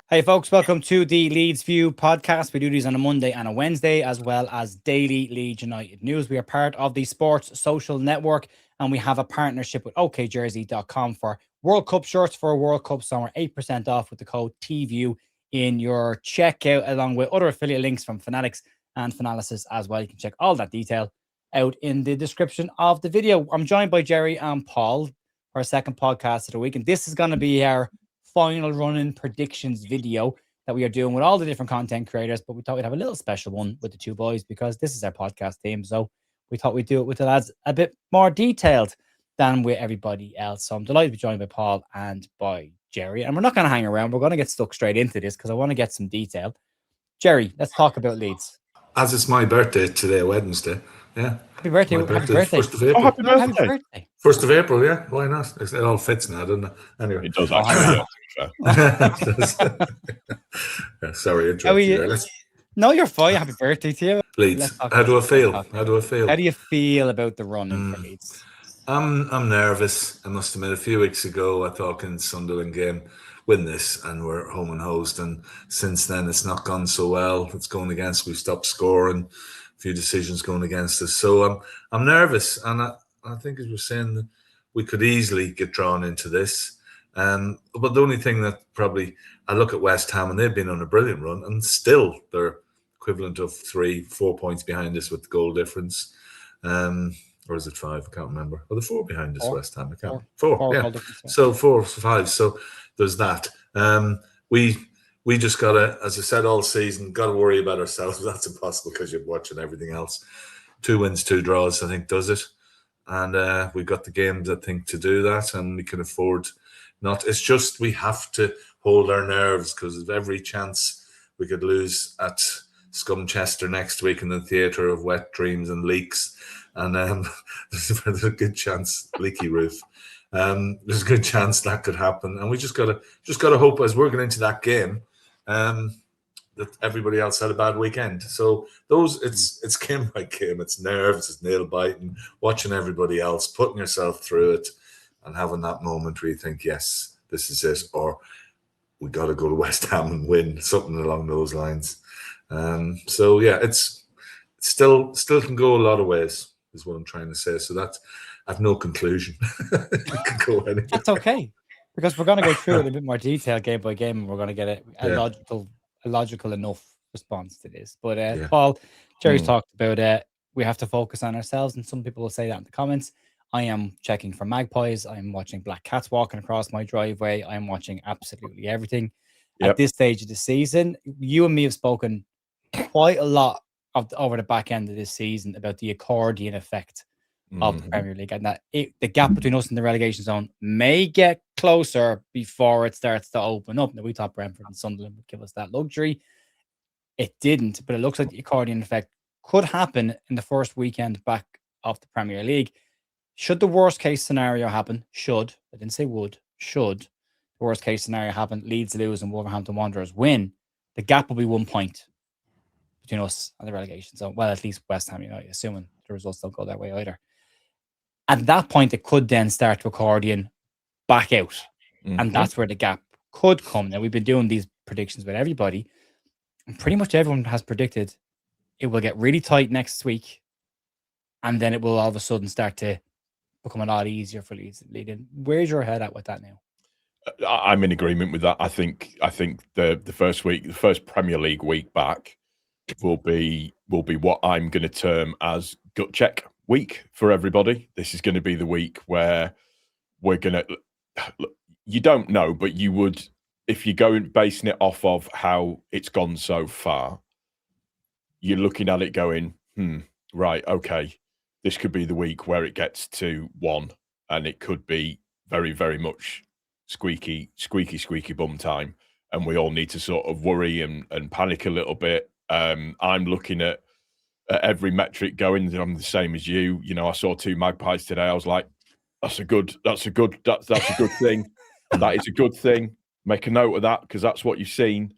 Hey folks, welcome to the Leeds View podcast. We do these on a Monday and a Wednesday, as well as daily Leeds United news. We are part of the Sports Social Network, and we have a partnership with okjersey.com for World Cup shirts for a World Cup summer. 8% off with the code TView in your checkout, along with other affiliate links from Fanatics and Finalysis as well. You can check all that detail out in the description of the video. I'm joined by Gerry and Paul for our second podcast of the week, and this is going to be our final running predictions video that we are doing with all the different content creators, but we thought we'd have a little special one with the two boys because this is our podcast theme. So we thought we'd do it with the lads a bit more detailed than with everybody else. So I'm delighted to be joined by Paul and by Gerry. And we're not going to hang around. We're going to get stuck straight into this because I want to get some detail. Gerry, let's talk about Leeds. As it's my birthday today, Wednesday. Yeah. Happy birthday. Happy birthday. 1st of April. Oh, happy birthday. Happy birthday. 1st of April, yeah. Why not? It all fits now, doesn't it? Anyway. It does actually. Yeah, sorry, interrupt you there. No, you're fine. Happy birthday to you. Leeds. How do I feel? How do you feel about the run for Leeds? I'm nervous. I must admit, a few weeks ago, I thought in Sunderland game, win this, and we're home and host. And since then, it's not gone so well. It's going against. We've stopped scoring. A few decisions going against us. So I'm nervous, and I think, as we're saying, we could easily get drawn into this. But the only thing that probably, I look at West Ham, and they've been on a brilliant run, and still they're equivalent of 3-4 points behind us with the goal difference. Or is it 5? I can't remember. Well, they're 4 behind us, West Ham. I can't. 4, yeah. So 4 or 5. So there's that. We just got to, as I said all season, got to worry about ourselves. That's impossible because you're watching everything else. 2 wins, 2 draws, I think, does it. And we've got the games, I think, to do that. And we can afford not. It's just we have to hold our nerves because of every chance we could lose at Scumchester next week in the theatre of wet dreams and leaks. And there's a good chance, leaky roof. There's a good chance that could happen. And we just gotta hope as we're going into that game, that everybody else had a bad weekend. So it's game by game, it's nerves, it's nail biting, watching everybody else, putting yourself through it, and having that moment where you think, yes, this is it, or we got to go to West Ham and win, something along those lines. So yeah, it's still can go a lot of ways, is what I'm trying to say. So that I have no conclusion. It could go anywhere. That's okay, because we're going to go through it in a bit more detail game by game, and we're going to get a logical enough response to this. But Paul, Gerry's talked about we have to focus on ourselves, and some people will say that in the comments. I am checking for magpies. I'm watching black cats walking across my driveway. I'm watching absolutely everything. Yep. At this stage of the season, you and me have spoken quite a lot over the back end of this season about the accordion effect of the Premier League, and that the gap between us and the relegation zone may get closer before it starts to open up. Now, we thought Brentford and Sunderland would give us that luxury. It didn't, but it looks like the accordion effect could happen in the first weekend back of the Premier League. Should the worst case scenario happen, I didn't say would, should the worst case scenario happen, Leeds lose and Wolverhampton Wanderers win, the gap will be 1 point between us and the relegation zone. Well, at least West Ham United, assuming the results don't go that way either. At that point, it could then start to accordion back out. And that's where the gap could come. Now, we've been doing these predictions with everybody, and pretty much everyone has predicted it will get really tight next week, and then it will all of a sudden start to become a lot easier for Leeds. Where's your head at with that now? I'm in agreement with that. I think the first Premier League week back will be what I'm going to term as gut check week for everybody. This is going to be the week where we're going to, you don't know, but you would, if you're going basing it off of how it's gone so far, you're looking at it going, right, okay, this could be the week where it gets to 1, and it could be very, very much squeaky bum time, and we all need to sort of worry and panic a little bit. I'm looking at every metric going. I'm the same as you. You know, I saw 2 magpies today. I was like, that's a good thing. That is a good thing. Make a note of that because that's what you've seen.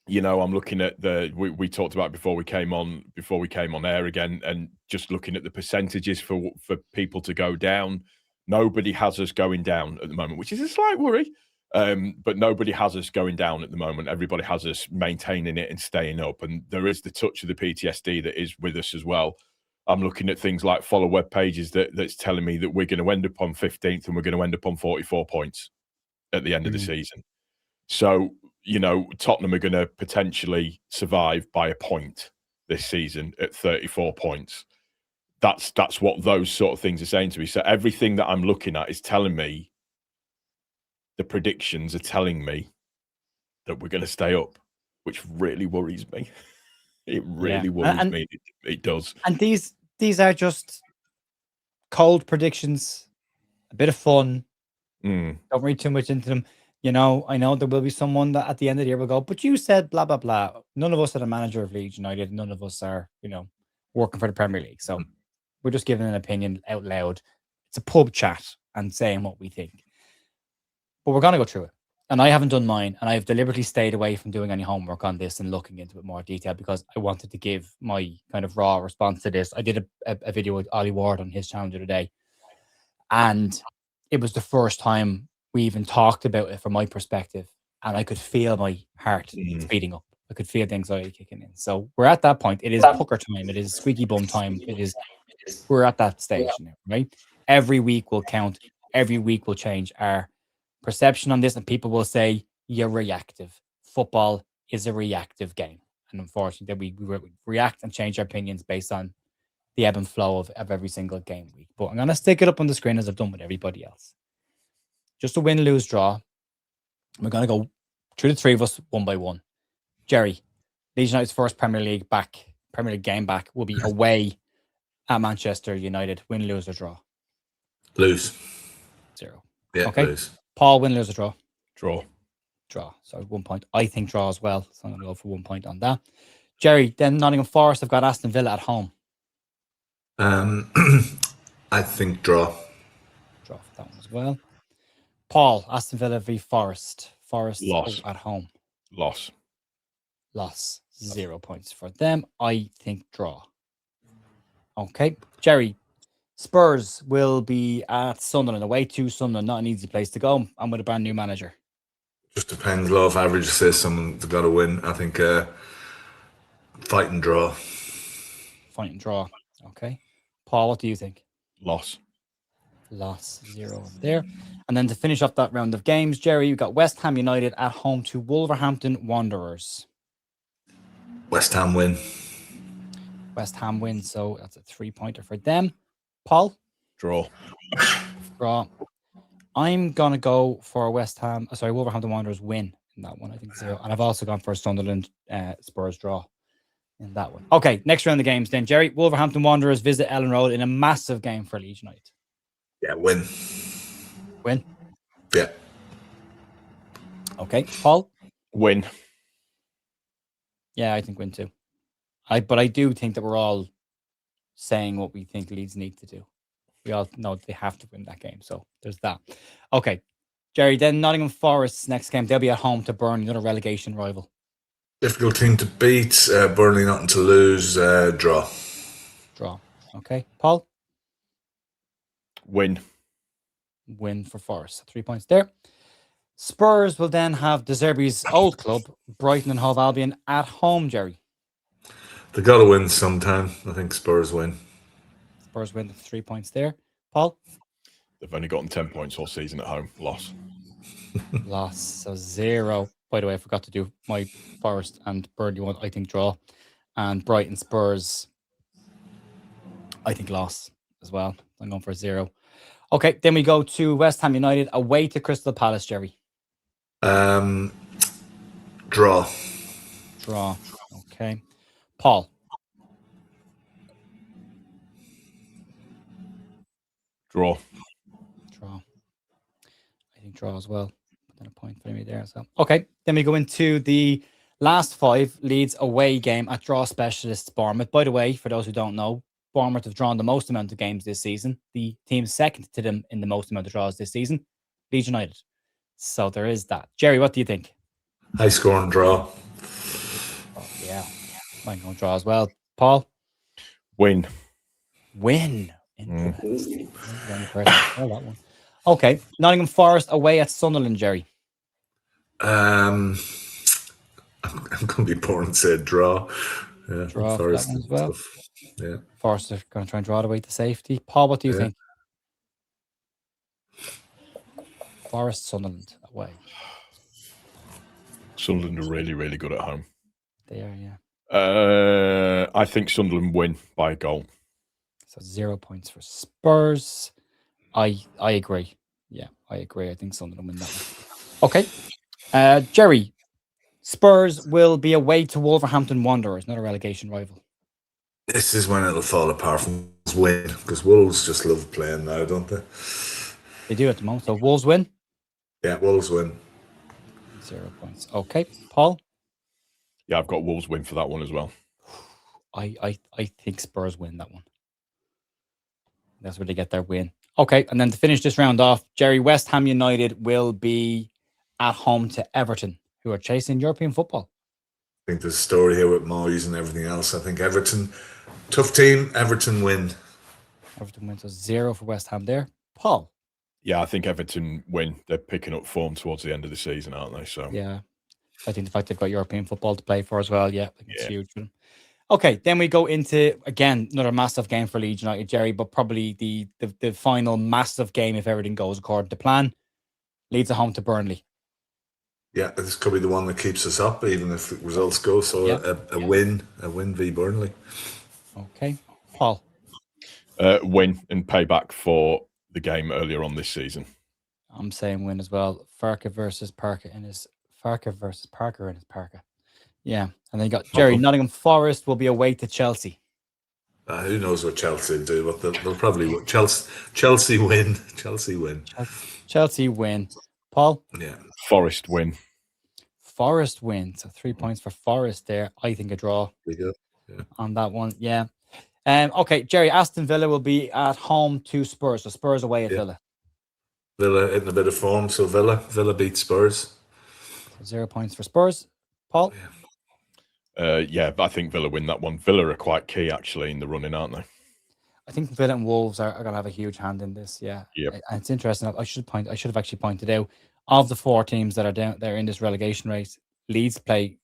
You know, I'm looking at we talked about before we came on air again, and just looking at the percentages for people to go down. Nobody has us going down at the moment, which is a slight worry. But nobody has us going down at the moment. Everybody has us maintaining it and staying up. And there is the touch of the PTSD that is with us as well. I'm looking at things like follow web pages that's telling me that we're going to end up on 15th and we're going to end up on 44 points at the end of the season. So, Tottenham are going to potentially survive by a point this season at 34 points. That's what those sort of things are saying to me. So everything that I'm looking at is telling me, the predictions are telling me that we're going to stay up, which really worries me. It really worries me. It does. And these are just cold predictions, a bit of fun. Don't read too much into them. I know there will be someone that at the end of the year will go, but you said blah, blah, blah. None of us are the manager of Leeds United. None of us are, working for the Premier League. So we're just giving an opinion out loud. It's a pub chat and saying what we think. But we're going to go through it. And I haven't done mine. And I've deliberately stayed away from doing any homework on this and looking into it more detail because I wanted to give my kind of raw response to this. I did a video with Ollie Ward on his channel the other day. And it was the first time we even talked about it from my perspective. And I could feel my heart speeding up. I could feel the anxiety kicking in. So we're at that point. It is pucker time. It is squeaky bum time. We're at that stage now, right? Every week will count. Every week will change our perception on this, and people will say you're reactive. Football is a reactive game, and unfortunately, we react and change our opinions based on the ebb and flow of every single game week. But I'm gonna stick it up on the screen as I've done with everybody else. Just a win, lose, draw. We're gonna go through the three of us one by one. Gerry, Leeds United's first Premier League game back will be away at Manchester United. Win, lose, or draw? Lose. 0. Yeah, okay. Lose. Paul, win, lose, or draw? Draw. So 1 point. I think draw as well. So I'm going to go for 1 point on that. Gerry, then Nottingham Forest have got Aston Villa at home. I think draw. Draw for that one as well. Paul, Aston Villa v Forest. Forest Loss. At home. Loss. 0 points for them. I think draw. Okay. Gerry, Spurs will be at Sunderland, away to Sunderland. Not an easy place to go. I'm with a brand new manager. Just depends. Law of averages says someone's got to win. I think fight and draw. Fight and draw. Okay. Paul, what do you think? Loss. 0 there. And then to finish off that round of games, Gerry, you've got West Ham United at home to Wolverhampton Wanderers. West Ham win. West Ham win, so that's a 3-pointer for them. Paul? Draw. I'm going to go for Wolverhampton Wanderers win in that one. I think 0. And I've also gone for Sunderland Spurs draw in that one. Okay, next round of games then. Gerry, Wolverhampton Wanderers visit Ellen Road in a massive game for Leeds United. Yeah, win. Win? Yeah. Okay, Paul? Win. Yeah, I think win too. But I do think that we're all saying what we think Leeds need to do. We all know they have to win that game. So there's that. Okay. Gerry, then Nottingham Forest's next game, they'll be at home to Burnley, another relegation rival. Difficult team to beat. Burnley nothing to lose. Draw. Draw. Okay. Paul? Win. Win for Forest. 3 points there. Spurs will then have De Zerbi's old club, Brighton and Hove Albion, at home, Gerry. They got to win sometime. I think Spurs win. Spurs win, 3 points there. Paul? They've only gotten 10 points all season at home. Loss. So 0. By the way, I forgot to do my Forest and Burnley one. I think draw. And Brighton Spurs, I think loss as well. I'm going for 0. Okay, then we go to West Ham United away to Crystal Palace, Gerry. Draw. Draw. Okay. Paul? Draw. I think draw as well. Put a point for me there as well. Okay, then we go into the last 5 Leeds away game at draw specialists Bournemouth. By the way, for those who don't know, Bournemouth have drawn the most amount of games this season. The team second to them in the most amount of draws this season, Leeds United. So there is that. Gerry, what do you think? High scoring draw. Oh, yeah. I'm going to draw as well. Paul? Win. Interesting. Oh, that one. Okay. Nottingham Forest away at Sunderland, Gerry. I'm going to be poor and say draw. Yeah, Draw for that one as well. Yeah. Forest are going to try and draw it away to safety. Paul, what do you think? Forest, Sunderland away. Sunderland are really, really good at home. They are, yeah. I think Sunderland win by a goal. So 0 points for Spurs. I agree. Yeah, I agree. I think Sunderland win that one. Okay. Gerry, Spurs will be away to Wolverhampton Wanderers, not a relegation rival. This is when it'll fall apart from win, because Wolves just love playing now, don't they? They do at the moment. So Wolves win? Yeah, Wolves win. 0 points. Okay. Paul? Yeah, I've got Wolves win for that one as well. I think Spurs win that one. That's where they get their win. Okay, and then to finish this round off, Gerry, West Ham United will be at home to Everton, who are chasing European football. I think there's a story here with Moyes and everything else. I think Everton, tough team, Everton win. Everton wins, so 0 for West Ham there. Paul? Yeah, I think Everton win. They're picking up form towards the end of the season, aren't they? So yeah, I think the fact they've got European football to play for as well, I think it's huge for them. Okay, then we go into, again, another massive game for Leeds United, Gerry, but probably the final massive game if everything goes according to plan. Leeds at home to Burnley. Yeah, this could be the one that keeps us up, even if the results go. So a win v Burnley. Okay. Paul? Win and payback for the game earlier on this season. I'm saying win as well. Farke versus Parker in his Parker. Yeah. And then you got Gerry. Nottingham Forest will be away to Chelsea. Who knows what Chelsea will do, but they'll probably win. Chelsea win. Chelsea win. Chelsea win. Paul? Yeah. Forest win. Forest win. So 3 points for Forest there. I think a draw on that one. Yeah. Okay, Gerry, Aston Villa will be at home to Spurs. So Spurs away at Villa. Villa in a bit of form, so Villa beat Spurs. So 0 points for Spurs. Paul? Yeah, I think Villa win that one. Villa are quite key, actually, in the running, aren't they? I think Villa and Wolves are going to have a huge hand in this, yeah. And it's interesting. I should have actually pointed out, of the 4 teams that are down there in this relegation race, Leeds play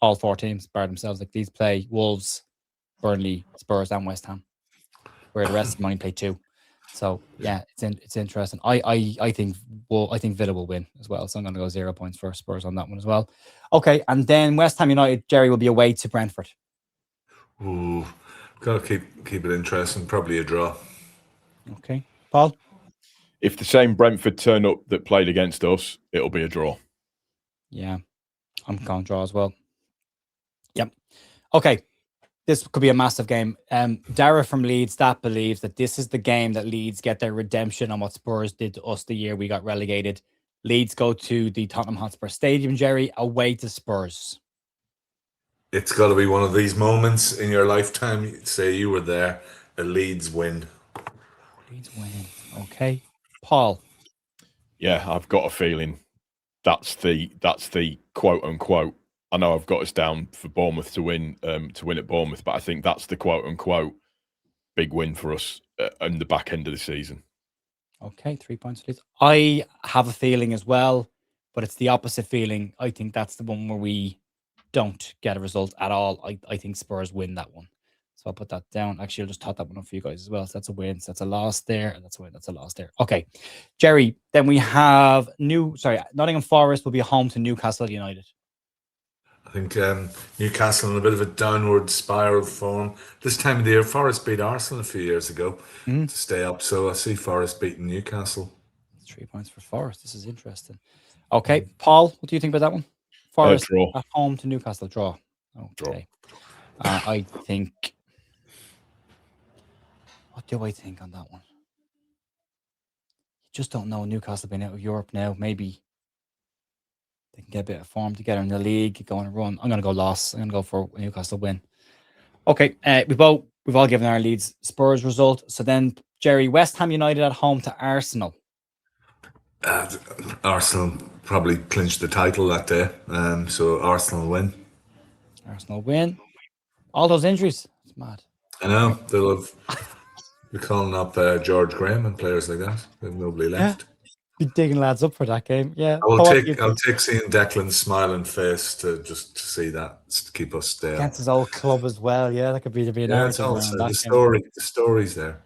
all 4 teams by themselves. Like Leeds play Wolves, Burnley, Spurs, and West Ham, where the rest of them only play 2. So yeah, it's interesting. I think Villa will win as well. So I'm going to go 0 points for Spurs on that one as well. Okay, and then West Ham United, Gerry, will be away to Brentford. Ooh, got to keep it interesting. Probably a draw. Okay, Paul. If the same Brentford turn up that played against us, it'll be a draw. Yeah, I'm going to draw as well. Yep. Okay. This could be a massive game. Dara from Leeds believes that this is the game that Leeds get their redemption on what Spurs did to us the year we got relegated. Leeds go to the Tottenham Hotspur Stadium, Gerry, away to Spurs. It's got to be one of these moments in your lifetime. You'd say you were there. A Leeds win. Leeds win. Okay. Paul. Yeah, I've got a feeling that's the quote unquote. I know I've got us down for Bournemouth to win at Bournemouth, but I think that's the quote unquote big win for us in the back end of the season. Okay, 3 points, please. I have a feeling as well, but it's the opposite feeling. I think that's the one where we don't get a result at all. I think Spurs win that one. So I'll put that down. Actually, I'll just tot that one up for you guys as well. So that's a win. So that's a loss there. And that's a win. That's a loss there. Okay. Gerry, then we have Nottingham Forest will be home to Newcastle United. I think Newcastle in a bit of a downward spiral form. This time of the year, Forest beat Arsenal a few years ago to stay up. So I see Forest beating Newcastle. 3 points for Forest. This is interesting. Okay. Paul, what do you think about that one? Forest draw. At home to Newcastle. Draw. Okay. I think... What do I think on that one? You just don't know. Newcastle being out of Europe now. Maybe they can get a bit of form together in the league, go on a run. I'm going to go loss. I'm going to go for Newcastle win. Okay, we've all given our Leeds Spurs result. So then, Gerry, West Ham United at home to Arsenal. Arsenal probably clinched the title that day. So Arsenal win. Arsenal win. All those injuries. It's mad. I know. They'll have... We're calling up George Graham and players like that. They have nobody left. be digging lads up for that game. Yeah. I'll take seeing Declan's smiling face to see that, to keep us there. Against his old club as well. Yeah, that could be a narrative around that game. The story's there.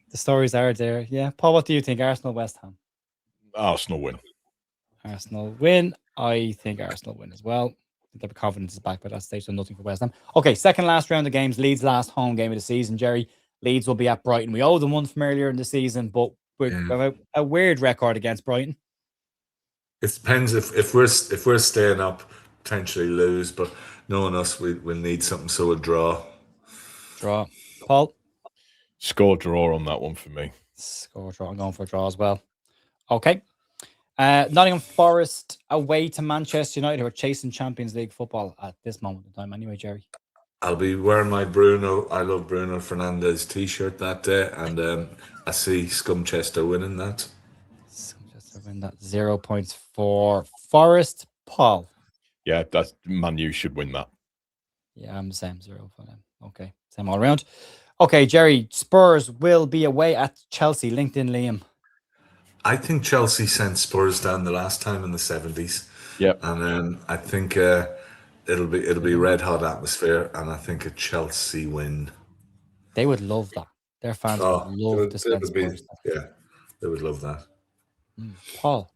The stories are there. Yeah. Paul, what do you think? Arsenal, West Ham? Arsenal win. Arsenal win. I think Arsenal win as well. The confidence is back by that stage, so nothing for West Ham. Okay, second last round of games. Leeds' last home game of the season. Gerry, Leeds will be at Brighton. We owe them one from earlier in the season, but we have a weird record against Brighton. It depends if we're staying up, potentially lose, but knowing us, we'll need something. So a draw. Draw. Paul? Score draw on that one for me. Score draw. I'm going for a draw as well. Okay. Nottingham Forest away to Manchester United, who are chasing Champions League football at this moment in time. Anyway, Gerry. I'll be wearing my I love Bruno Fernandes t-shirt that day, and I see Scumchester winning that. Scumchester win that. 0 points for Forest. Paul. Yeah, that's Man U should win that. Yeah, I'm the same. 0 for them. Okay, same all around. Okay, Gerry, Spurs will be away at Chelsea. LinkedIn Liam. I think Chelsea sent Spurs down the last time in the 70s. Yep. And I think it'll be red hot atmosphere, and I think a Chelsea win. They would love that. Their fans would love to send Spurs. Yeah, they would love that. Paul.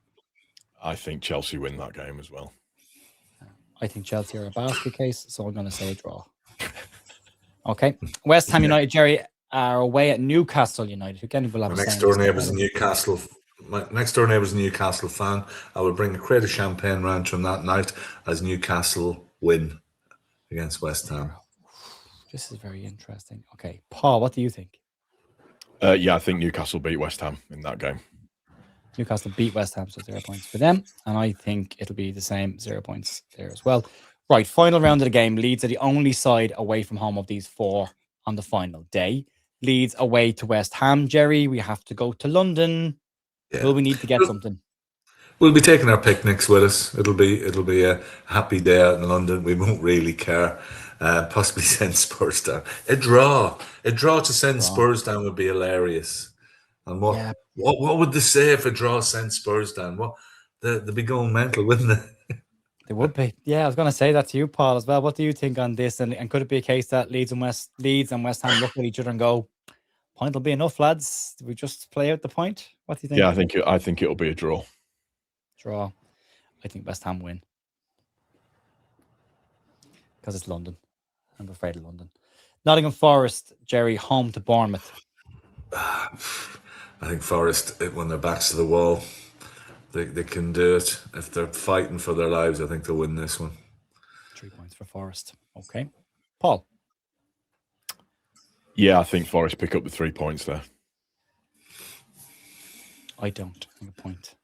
I think Chelsea win that game as well. I think Chelsea are a basket case, so I'm going to say a draw. Okay. West Ham United, Gerry, are away at Newcastle United. Again, we'll have my next door neighbour's a Newcastle. My next door neighbour's a Newcastle fan. I will bring a crate of champagne round from that night as Newcastle win against West Ham. This is very interesting. Okay, Paul, what do you think? Yeah, I think Newcastle beat West Ham in that game. Newcastle beat West Ham, so 0 points for them. And I think it'll be the same, 0 points there as well. Right, final round of the game. Leeds are the only side away from home of these four on the final day. Leeds away to West Ham. Gerry, we have to go to London. Yeah. Will we need to get something? We'll be taking our picnics with us. It'll be a happy day out in London. We won't really care. Possibly send Spurs down. A draw to send Spurs down would be hilarious. And what would they say if a draw sent Spurs down? What they'd be going mental, wouldn't they? They would be. Yeah, I was going to say that to you, Paul, as well. What do you think on this? And could it be a case that Leeds and West Ham look at each other and go, "Point will be enough, lads. Do we just play out the point?" What do you think? Yeah, I think it'll be a draw. Draw. I think West Ham win because it's London. I'm afraid of London. Nottingham Forest, Gerry, home to Bournemouth. I think Forest, when their backs to the wall, they can do it. If they're fighting for their lives, I think they'll win this one. 3 points for Forest. Okay. Paul? Yeah, I think Forest pick up the 3 points there. I don't. I think a point.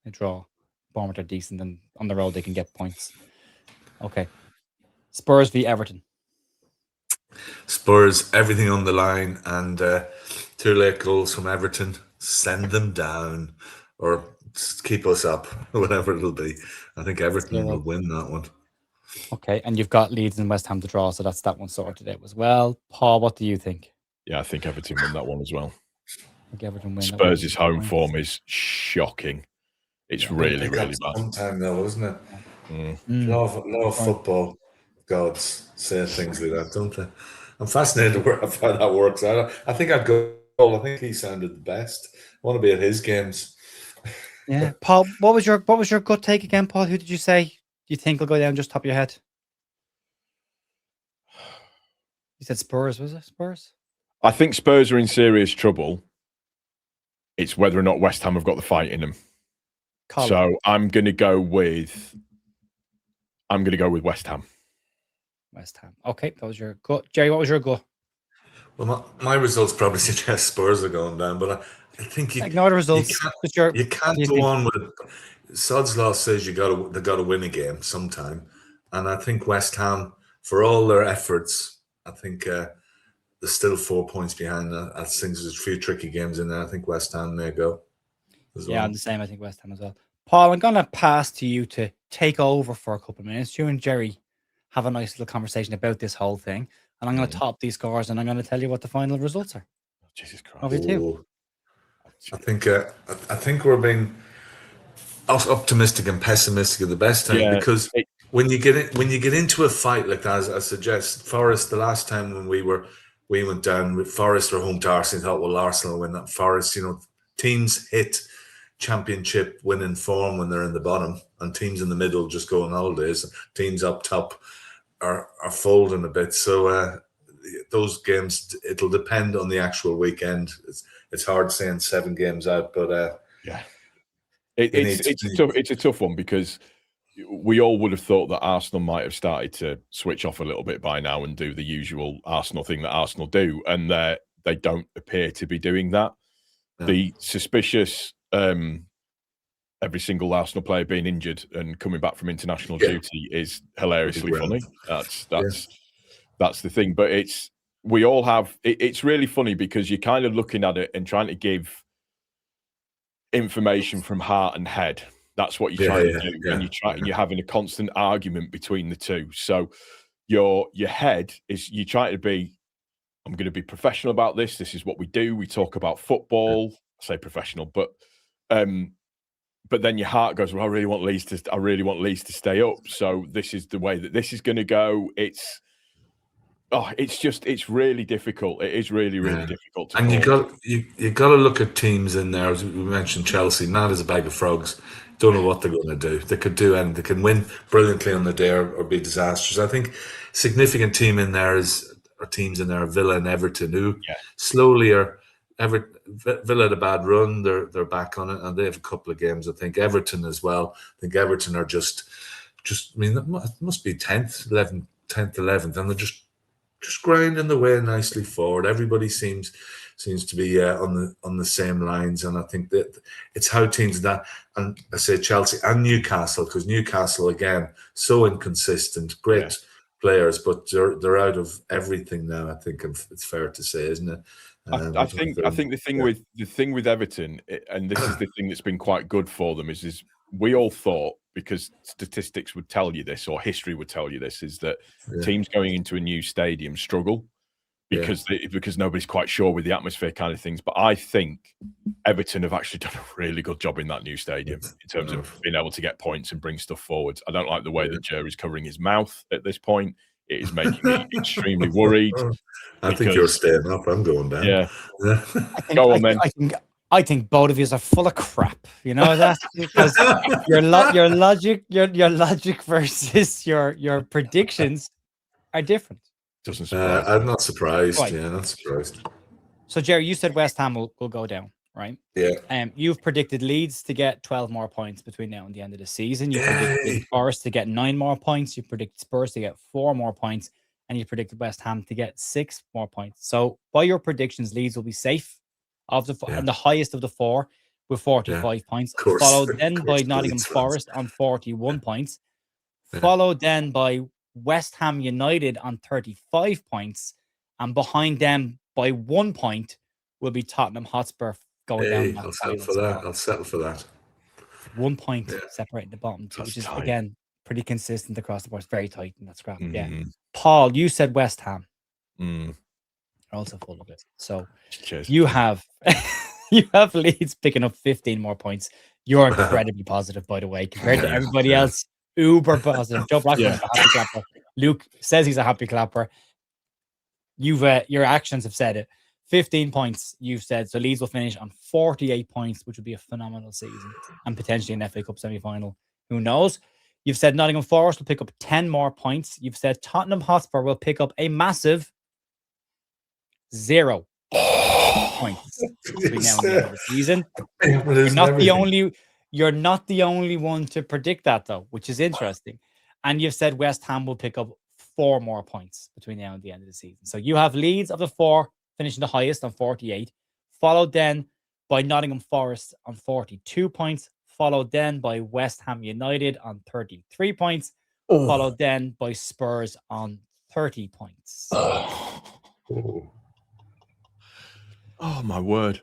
A draw. Bournemouth are decent, and on the road they can get points. Okay. Spurs v Everton. Spurs, everything on the line, and 2 late goals from Everton. Send them down or keep us up, whatever it'll be. I think Everton will win that one. Okay, and you've got Leeds and West Ham to draw, so that's that one sorted out as well. Paul, what do you think? Yeah, I think Everton win that one as well. I think Everton win. Spurs' home form is shocking. It's really bad. Sometime though, isn't it? Love football. Gods say things like that, don't they? I'm fascinated with how that works out. I think I'd go. I think he sounded the best. I want to be at his games. Yeah, Paul. What was your gut take again, Paul? Who did you say you think will go down just top of your head? You said Spurs, was it? Spurs? I think Spurs are in serious trouble. It's whether or not West Ham have got the fight in them. So I'm going to go with West Ham. West Ham. Okay, that was your gut. Gerry, what was your gut? Well, my results probably suggest Spurs are going down, but I think you ignore the results. You can't go on with it. Sod's Law says they got to win a game sometime, and I think West Ham, for all their efforts, I think they're still 4 points behind. I think there's a few tricky games in there. I think West Ham may go. Yeah, I'm the same. I think West Ham as well. Paul, I'm going to pass to you to take over for a couple of minutes. You and Gerry have a nice little conversation about this whole thing. And I'm going to top these scores and I'm going to tell you what the final results are. Jesus Christ. Over to you. I think we're being optimistic and pessimistic at the best time, because when you get into a fight like that, as I suggest, Forest, the last time when we went down with Forest or home to Arsenal, thought, well, Arsenal will win that. Forest, teams hit championship winning form when they're in the bottom, and teams in the middle just go on holidays. Teams up top are folding a bit. So those games, it'll depend on the actual weekend. It's hard saying 7 games out, but it's a tough one, because we all would have thought that Arsenal might have started to switch off a little bit by now and do the usual Arsenal thing that Arsenal do, and they don't appear to be doing that. No. The suspicious every single Arsenal player being injured and coming back from international duty is hilariously funny. That's the thing. But we all have. It's really funny, because you're kind of looking at it and trying to give information from heart and head. That's what you're trying to do, and you're having a constant argument between the two. So your head is, you try to be, I'm going to be professional about this. This is what we do. We talk about football. I say professional, but then your heart goes, well, I really want Leeds to stay up. So this is the way that this is going to go. It's really difficult. It is really, really difficult. And you got to look at teams in there. As we mentioned, Chelsea, mad as a bag of frogs. Don't know what they're going to do. They could do anything. They can win brilliantly on the day or be disastrous. I think significant teams in there, Villa and Everton, who slowly are. Villa had a bad run. They're back on it, and they have a couple of games. I think Everton as well. I think Everton are just. I mean, it must be 10th, 11th, and they're just grinding the way nicely forward. Everybody seems to be on the same lines, and I think that it's how teams that, and I say Chelsea and Newcastle, because Newcastle again so inconsistent, great players, but they're out of everything now. I think it's fair to say, isn't it? I think the thing with Everton, and this is the thing that's been quite good for them, is we all thought, because statistics would tell you this, or history would tell you this, is that teams going into a new stadium struggle because nobody's quite sure with the atmosphere kind of things. But I think Everton have actually done a really good job in that new stadium in terms of being able to get points and bring stuff forward. I don't like the way that Gerry's covering his mouth at this point. It is making me extremely worried. I think you're staying up. I'm going down. Yeah. Go on, then. I think both of you are full of crap. You know that, because your logic versus your predictions are different. Doesn't surprise. I'm not surprised. Right. Yeah, not surprised. So, Gerry, you said West Ham will go down, right? Yeah. You've predicted Leeds to get 12 more points between now and the end of the season. You predicted Forest to get 9 more points. You predicted Spurs to get 4 more points, and you predicted West Ham to get 6 more points. So, by your predictions, Leeds will be safe and the highest of the 4 with 45 points, followed then by Nottingham Forest on 41 points, followed then by West Ham United on 35 points, and behind them by 1 point will be Tottenham Hotspur going down. I'll settle for that. 1 point separating the bottom two, which is tight. Again pretty consistent across the board. It's very tight in that scrap. Yeah. Paul, you said West Ham. Also full of it. So you have Leeds picking up 15 more points. You're incredibly positive, by the way, compared to everybody else. Uber positive. Joe Blackburn is a happy clapper. Luke says he's a happy clapper. You've your actions have said it. 15 points, you've said. So Leeds will finish on 48 points, which would be a phenomenal season, and potentially an FA Cup semi-final. Who knows? You've said Nottingham Forest will pick up 10 more points. You've said Tottenham Hotspur will pick up a massive 0 points between now and the end of the season. You're not the only one to predict that, though, which is interesting. And you've said West Ham will pick up 4 more points between now and the end of the season. So you have Leeds of the 4 finishing the highest on 48, followed then by Nottingham Forest on 42 points, followed then by West Ham United on 33 points, followed then by Spurs on 30 points. Oh, my word.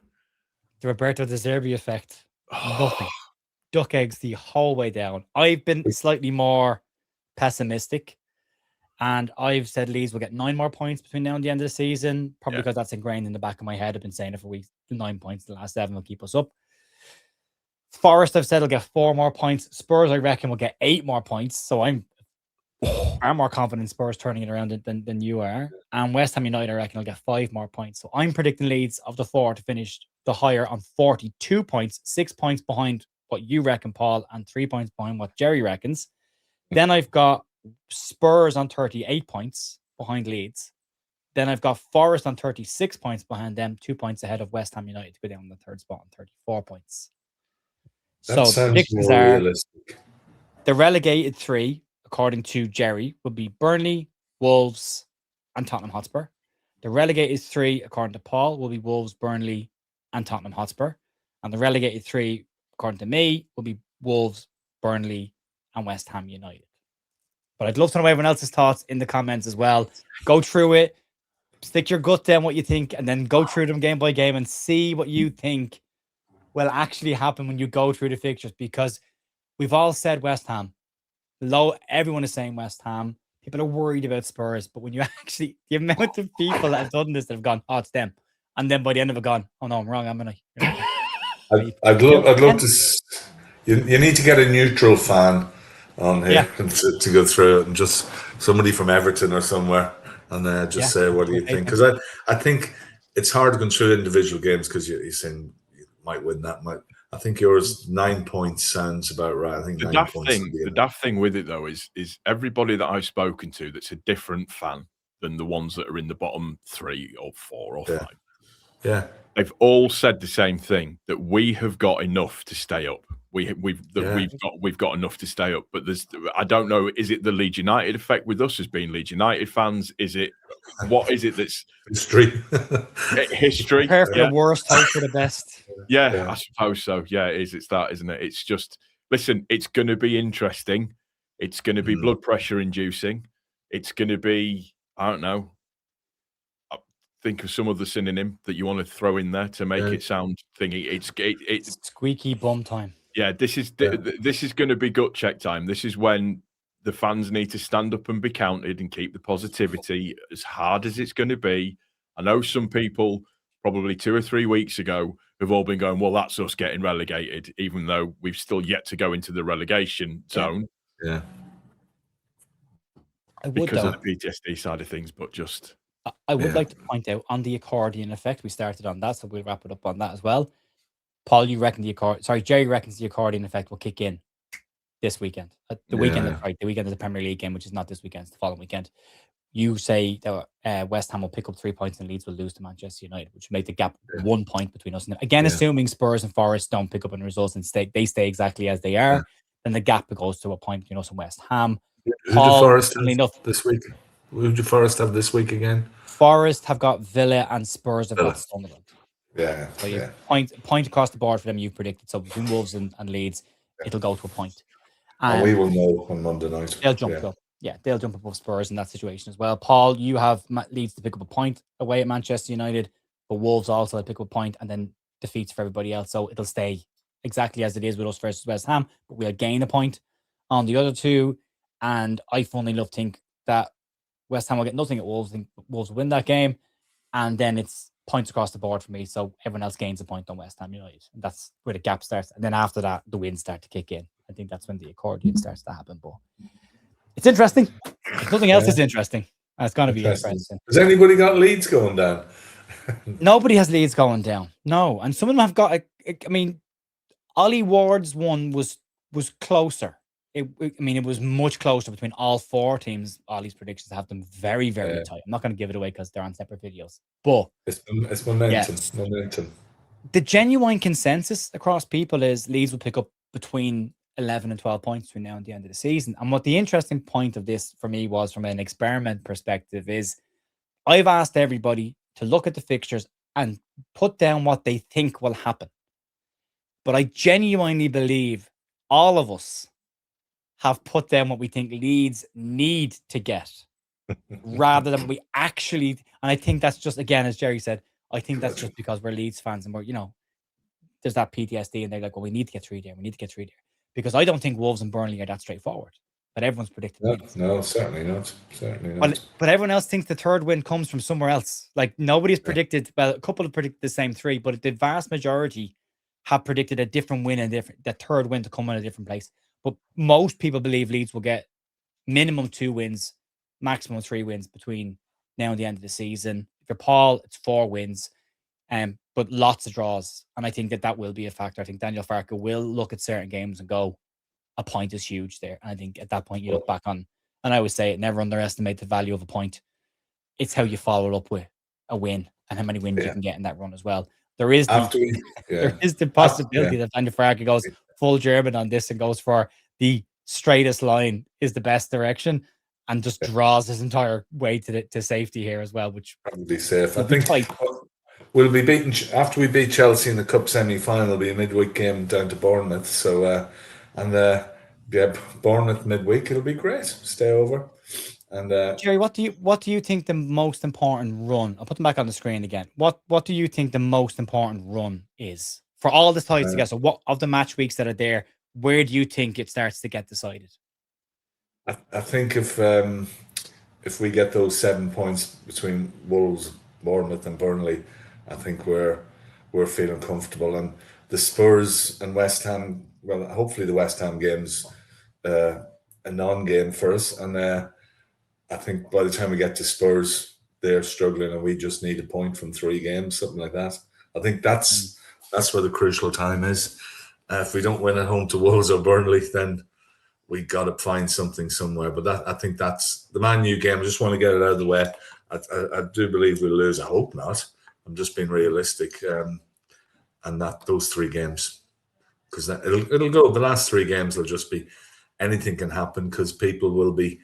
The Roberto De Zerbi effect. Nothing. Duck eggs the whole way down. I've been slightly more pessimistic. And I've said Leeds will get 9 more points between now and the end of the season, probably because that's ingrained in the back of my head. I've been saying it for weeks. 9 points, the last 7 will keep us up. Forest, I've said, will get 4 more points. Spurs, I reckon, will get 8 more points. So I'm more confident in Spurs turning it around than you are. And West Ham United, I reckon, will get 5 more points. So I'm predicting Leeds of the 4 to finish the higher on 42 points, 6 points behind what you reckon, Paul, and 3 points behind what Gerry reckons. Then I've got Spurs on 38 points behind Leeds. Then I've got Forest on 36 points behind them, 2 points ahead of West Ham United to go down in the third spot on 34 points. That sounds more realistic. The relegated 3, according to Gerry, would be Burnley, Wolves, and Tottenham Hotspur. The relegated 3, according to Paul, will be Wolves, Burnley, and Tottenham Hotspur. And the relegated 3, according to me, will be Wolves, Burnley, and West Ham United. But I'd love to know everyone else's thoughts in the comments as well. Go through it, stick your gut down what you think, and then go through them game by game and see what you think will actually happen when you go through the fixtures, because we've all said West Ham. Everyone is saying West Ham. People are worried about Spurs, but when you actually, the amount of people that have done this that have gone, oh, it's them, and then by the end of it gone, oh no, I'm wrong, I'm gonna. I'd love to. You need to get a neutral fan on here to go through it, and just somebody from Everton or somewhere, and just say, what do you think? Because I think it's hard to go through individual games because you're saying you might win that much. I think yours 9 points sounds about right. I think the 9 points. The daft thing with it though is everybody that I've spoken to that's a different fan than the ones that are in the bottom 3 or 4 or 5. Yeah. They've all said the same thing, that we have got enough to stay up. We've got enough to stay up. But I don't know, is it the Leeds United effect with us as being Leeds United fans? What is it that's history? History. Prepare for the worst, hope for the best. Yeah, I suppose so. Yeah, it is. It's that, isn't it? It's just, listen, it's going to be interesting. It's going to be blood pressure inducing. It's going to be, I don't know. Think of some other synonym that you want to throw in there to make it sound thingy. It's squeaky bum time. Yeah, this is going to be gut check time. This is when the fans need to stand up and be counted and keep the positivity as hard as it's going to be. I know some people probably 2 or 3 weeks ago have all been going, well, that's us getting relegated, even though we've still yet to go into the relegation zone. Yeah. Because of the PTSD side of things, but just... I would like to point out on the accordion effect, we started on that, so we'll wrap it up on that as well. Paul, you reckon Gerry reckons the accordion effect will kick in this weekend. The weekend of the Premier League game, which is not this weekend, it's the following weekend. You say that West Ham will pick up 3 points and Leeds will lose to Manchester United, which will make the gap 1 point between us. And again, assuming Spurs and Forest don't pick up any results and they stay exactly as they are, then the gap goes to a point between us and West Ham. Who did Forest have this week? Who did Forest have this week again? Forest have got Villa and Spurs have got Sunderland. Yeah. So you point across the board for them, you've predicted. So between Wolves and Leeds, it'll go to a point. And we will know on Monday night. They'll jump up. Yeah, they'll jump above Spurs in that situation as well. Paul, you have Leeds to pick up a point away at Manchester United, but Wolves also pick up a point and then defeats for everybody else. So it'll stay exactly as it is with us versus West Ham, but we'll gain a point on the other two. And I funnily enough think that West Ham will get nothing at Wolves. I think Wolves will win that game. And then it's points across the board for me. So everyone else gains a point on West Ham United. And that's where the gap starts. And then after that, the wins start to kick in. I think that's when the accordion starts to happen. But it's interesting. Nothing else is interesting. It's going to be interesting. Has anybody got Leeds going down? Nobody has Leeds going down. No. And some of them have got, I mean, Ollie Ward's one was closer. It was much closer between all 4 teams. Ollie's predictions have them very, very tight. I'm not going to give it away because they're on separate videos. But it's momentum. Momentum. The genuine consensus across people is Leeds will pick up between 11 and 12 points between now and the end of the season. And what the interesting point of this for me was, from an experiment perspective, is I've asked everybody to look at the fixtures and put down what they think will happen. But I genuinely believe all of us have put down what we think Leeds need to get rather than we actually. And I think that's just, again, as Gerry said, I think that's just because we're Leeds fans and we're, there's that PTSD and they're like, well, we need to get 3 there. We need to get 3 there. Because I don't think Wolves and Burnley are that straightforward. but everyone's predicted wins. No, certainly not. Certainly not. But everyone else thinks the third win comes from somewhere else. Like nobody's predicted. Well, a couple have predicted the same three, but the vast majority have predicted a different win and the third win to come in a different place. But most people believe Leeds will get minimum 2 wins, maximum 3 wins between now and the end of the season. If you're Paul, it's 4 wins, but lots of draws. And I think that will be a factor. I think Daniel Farke will look at certain games and go, a point is huge there. And I think at that point you look back on, and I always say it, never underestimate the value of a point. It's how you follow it up with a win and how many wins you can get in that run as well. There is the possibility that Daniel Farke goes full German on this and goes for the straightest line is the best direction and just draws his entire way to safety here as well, which probably safe. I think we'll be beaten after we beat Chelsea in the cup semi-final. It'll be a midweek game down to Bournemouth. So Bournemouth midweek. It'll be great. Stay over. And Gerry, what do you think the most important run? I'll put them back on the screen again. What do you think the most important run is for all the ties together? So what of the match weeks that are there? Where do you think it starts to get decided? I think if we get those 7 points between Wolves, Bournemouth, and Burnley, I think we're feeling comfortable. And the Spurs and West Ham, well, hopefully the West Ham game's a non-game for us. And I think by the time we get to Spurs, they're struggling, and we just need a point from 3 games, something like that. I think that's where the crucial time is. If we don't win at home to Wolves or Burnley, then we got to find something somewhere. But I think that's the Man U game. I just want to get it out of the way. I do believe we'll lose. I hope not. I'm just being realistic. And those 3 games, because it'll go. The last 3 games will just be anything can happen because people will be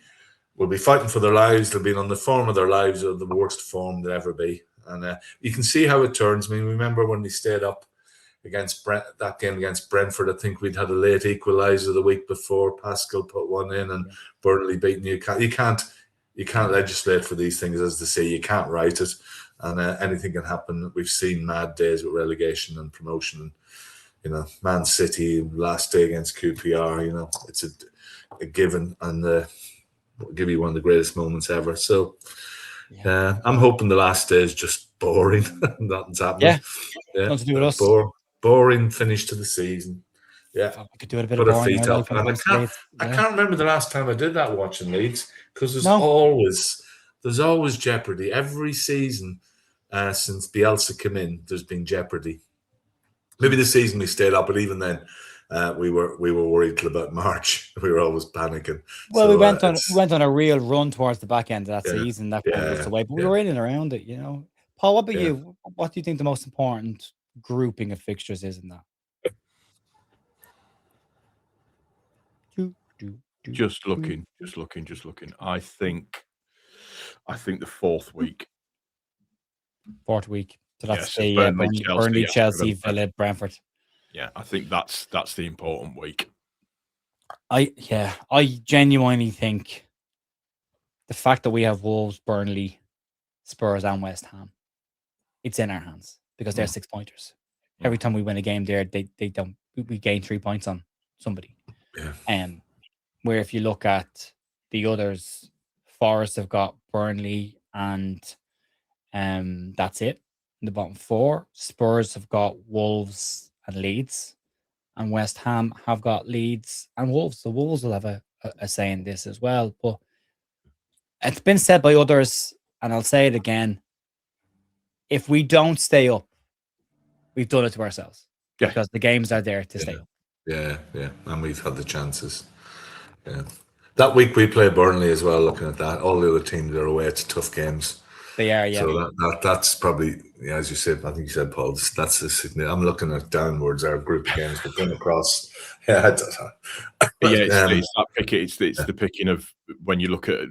fighting for their lives. They'll be on the form of their lives, or the worst form they'll ever be. And you can see how it turns. I mean, remember when we stayed up against that game against Brentford? I think we'd had a late equaliser the week before. Pascal put one in, and Burnley beat Newcastle. You can't legislate for these things, as they say. You can't write it, and anything can happen. We've seen mad days with relegation and promotion. Man City last day against QPR. It's a given, and will give you one of the greatest moments ever. So I'm hoping the last day is just boring. Nothing's happening. Nothing to do with us. Boring finish to the season. Yeah, I could do it a bit of boring. Feet up. And I can't remember the last time I did that watching Leeds, because there's always jeopardy every season since Bielsa came in. There's been jeopardy. Maybe the season we stayed up, but even then, we were worried till about March. We were always panicking. Well, we went on a real run towards the back end of that season. That was away, but we were in and around it. Paul, what about you? What do you think the most important grouping of fixtures is in that? Just looking. I think the 4th week. 4th week. So that's the Burnley, Chelsea, Villa, Brentford. Yeah, I think that's the important week. I genuinely think the fact that we have Wolves, Burnley, Spurs, and West Ham, it's in our hands because they're 6-pointers. Every time we win a game there, we gain 3 points on somebody. Yeah. Where if you look at the others, Forest have got Burnley and that's it. In the bottom 4, Spurs have got Wolves and Leeds, and West Ham have got Leeds and Wolves. The Wolves will have a say in this as well. But it's been said by others, and I'll say it again: if we don't stay up, we've done it to ourselves. Because the games are there to stay up. Yeah, and we've had the chances. Yeah, that week we play Burnley as well. Looking at that, all the other teams are away. It's tough games. They are, yeah. So that's probably, as you said, I think you said, Paul, that's I'm looking at downwards, our group games, but then across. It's the picking of when you look at,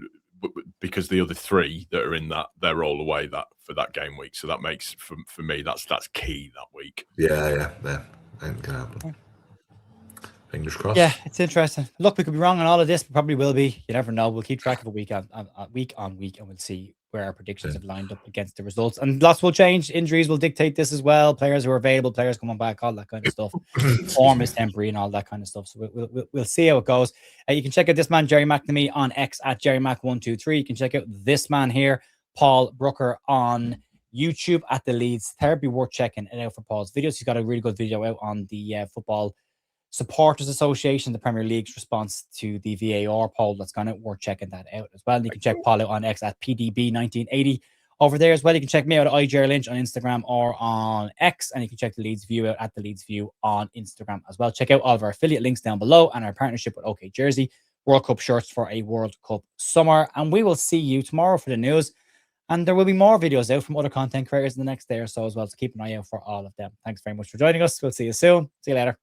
because the other 3 that are in that, they're all away for that game week. So that makes, for me, that's key that week. Yeah. Anything can happen. Fingers crossed. Yeah, it's interesting. Look, we could be wrong on all of this, but probably will be. You never know. We'll keep track of it week on week, and we'll see where our predictions have lined up against the results. And lots will change. Injuries will dictate this as well. Players who are available, players coming back, all that kind of stuff. Form is temporary and all that kind of stuff. So we'll see how it goes. You can check out this man, Gerry McNamee, on X at JerryMac123. You can check out this man here, Paul Brooker, on YouTube at the Leeds Therapy. Worth checking it out for Paul's videos. He's got a really good video out on the Football Supporters Association, the Premier League's response to the VAR poll that's gone out. Worth checking that out as well. And you can check Paul out on X at PDB1980 over there as well. You can check me out at iGerlynch on Instagram or on X, and you can check the Leeds View out at the Leeds View on Instagram as well. Check out all of our affiliate links down below and our partnership with OK Jersey, World Cup shirts for a World Cup summer. And we will see you tomorrow for the news. And there will be more videos out from other content creators in the next day or so as well. So keep an eye out for all of them. Thanks very much for joining us. We'll see you soon. See you later.